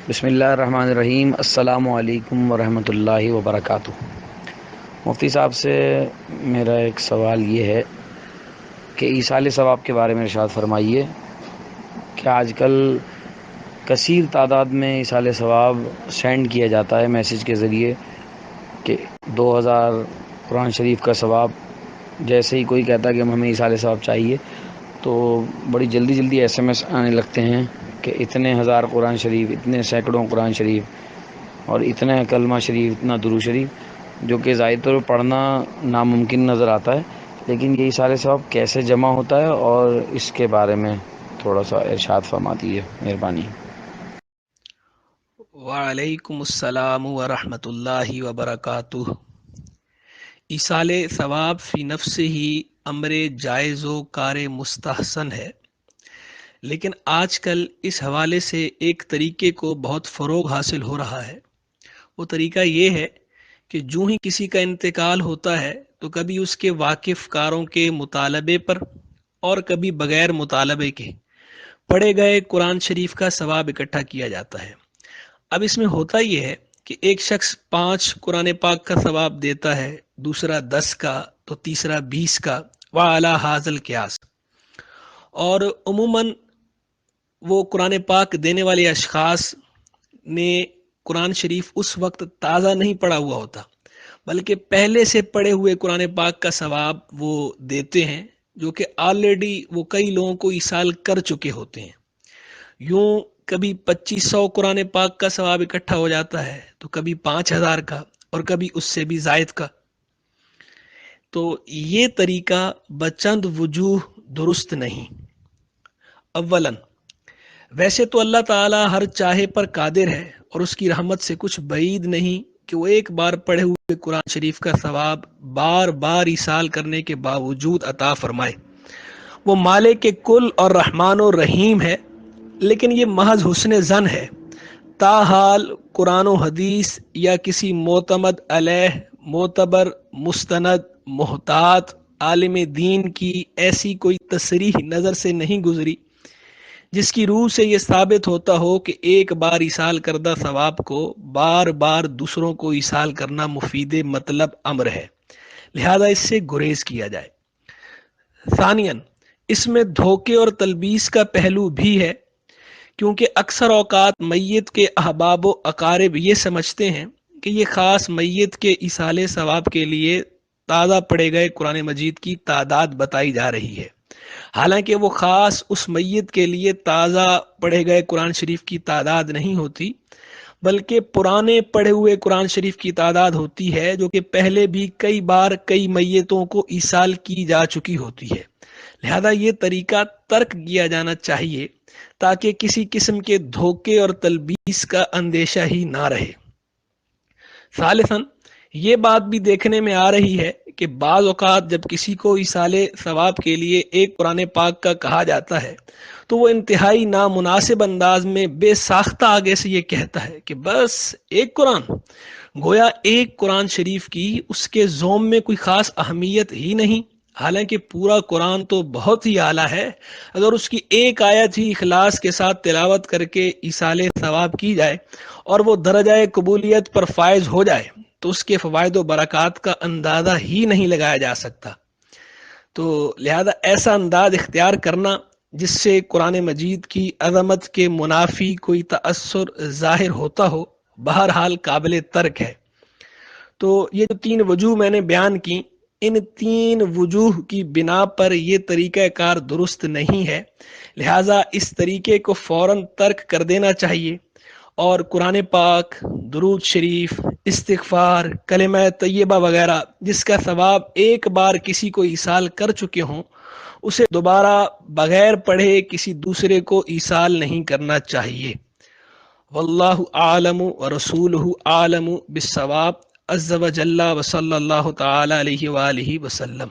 بسم اللہ الرحمن الرحیم۔ السلام علیکم ورحمۃ اللہ وبرکاتہ۔ مفتی صاحب سے میرا ایک سوال یہ ہے کہ ایصال ثواب کے بارے میں ارشاد فرمائیے کہ آج کل کثیر تعداد میں ایصال ثواب سینڈ کیا جاتا ہے میسیج کے ذریعے کہ 2000 قرآن شریف کا ثواب، جیسے ہی کوئی کہتا ہے کہ ہمیں ایصال ثواب چاہیے تو بڑی جلدی جلدی SMS آنے لگتے ہیں کہ اتنے ہزار قرآن شریف، اتنے سینکڑوں قرآن شریف اور اتنا کلمہ شریف، اتنا درود شریف، جو کہ ظاہر طور پر پڑھنا ناممکن نظر آتا ہے، لیکن یہ ایصال ثواب کیسے جمع ہوتا ہے اور اس کے بارے میں تھوڑا سا ارشاد فرما دیجیے، مہربانی۔ وعلیکم السلام ورحمۃ اللہ وبرکاتہ۔ ایصال ثواب فی نفس ہی امر جائز و کار مستحسن ہے، لیکن آج کل اس حوالے سے ایک طریقے کو بہت فروغ حاصل ہو رہا ہے۔ وہ طریقہ یہ ہے کہ جو ہی کسی کا انتقال ہوتا ہے تو کبھی اس کے واقف کاروں کے مطالبے پر اور کبھی بغیر مطالبے کے پڑھے گئے قرآن شریف کا ثواب اکٹھا کیا جاتا ہے۔ اب اس میں ہوتا یہ ہے کہ ایک شخص 5 قرآن پاک کا ثواب دیتا ہے، دوسرا 10 کا، تو تیسرا 20 کا، وعلی ھذا القیاس۔ اور عموماً وہ قرآن پاک دینے والے اشخاص نے قرآن شریف اس وقت تازہ نہیں پڑھا ہوا ہوتا، بلکہ پہلے سے پڑھے ہوئے قرآن پاک کا ثواب وہ دیتے ہیں، جو کہ آلریڈی وہ کئی لوگوں کو ایصال کر چکے ہوتے ہیں۔ یوں کبھی 2500 قرآن پاک کا ثواب اکٹھا ہو جاتا ہے، تو کبھی 5000 کا، اور کبھی اس سے بھی زائد کا۔ تو یہ طریقہ بچند وجوہ درست نہیں۔ اولاً ویسے تو اللہ تعالیٰ ہر چاہے پر قادر ہے، اور اس کی رحمت سے کچھ بعید نہیں کہ وہ ایک بار پڑھے ہوئے قرآن شریف کا ثواب بار بار ایصال کرنے کے باوجود عطا فرمائے۔ وہ مالک کل اور رحمان و رحیم ہے، لیکن یہ محض حسن ظن ہے۔ تاحال قرآن و حدیث یا کسی معتمد علیہ معتبر مستند محتاط عالم دین کی ایسی کوئی تصریح نظر سے نہیں گزری جس کی روح سے یہ ثابت ہوتا ہو کہ ایک بار ایصال کردہ ثواب کو بار بار دوسروں کو ایصال کرنا مفید مطلب امر ہے، لہذا اس سے گریز کیا جائے۔ ثانیاً اس میں دھوکے اور تلبیس کا پہلو بھی ہے، کیونکہ اکثر اوقات میت کے احباب و اقارب یہ سمجھتے ہیں کہ یہ خاص میت کے ایصال ثواب کے لیے تازہ پڑھے گئے قرآن مجید کی تعداد بتائی جا رہی ہے، حالانکہ وہ خاص اس میت کے لیے تازہ پڑھے گئے قرآن شریف کی تعداد نہیں ہوتی، بلکہ پرانے پڑھے ہوئے قرآن شریف کی تعداد ہوتی ہے، جو کہ پہلے بھی کئی بار کئی میتوں کو ایصال کی جا چکی ہوتی ہے۔ لہذا یہ طریقہ ترک کیا جانا چاہیے تاکہ کسی قسم کے دھوکے اور تلبیس کا اندیشہ ہی نہ رہے۔ ثالثاً یہ بات بھی دیکھنے میں آ رہی ہے کہ بعض اوقات جب کسی کو ایصال ثواب کے لیے ایک قرآن پاک کا کہا جاتا ہے تو وہ انتہائی نامناسب انداز میں بے ساختہ آگے سے یہ کہتا ہے کہ بس ایک قرآن، گویا ایک قرآن شریف کی اس کے زوم میں کوئی خاص اہمیت ہی نہیں، حالانکہ پورا قرآن تو بہت ہی اعلیٰ ہے۔ اگر اس کی ایک آیت ہی اخلاص کے ساتھ تلاوت کر کے ایصال ثواب کی جائے اور وہ درجہ قبولیت پر فائز ہو جائے تو اس کے فوائد و برکات کا اندازہ ہی نہیں لگایا جا سکتا۔ تو لہذا ایسا انداز اختیار کرنا جس سے قرآن مجید کی عظمت کے منافی کوئی تأثر ظاہر ہوتا ہو، بہرحال قابل ترک ہے۔ تو یہ جو 3 وجوہ میں نے بیان کی، ان 3 وجوہ کی بنا پر یہ طریقہ کار درست نہیں ہے، لہٰذا اس طریقے کو فوراً ترک کر دینا چاہیے، اور قرآن پاک، درود شریف، استغفار، کلمہ طیبہ وغیرہ جس کا ثواب ایک بار کسی کو ایصال کر چکے ہوں، اسے دوبارہ بغیر پڑھے کسی دوسرے کو ایصال نہیں کرنا چاہیے۔ واللہ اعلم ورسولہ اعلم بالصواب عز وجل، وصلی اللہ تعالی علیہ وآلہ وسلم۔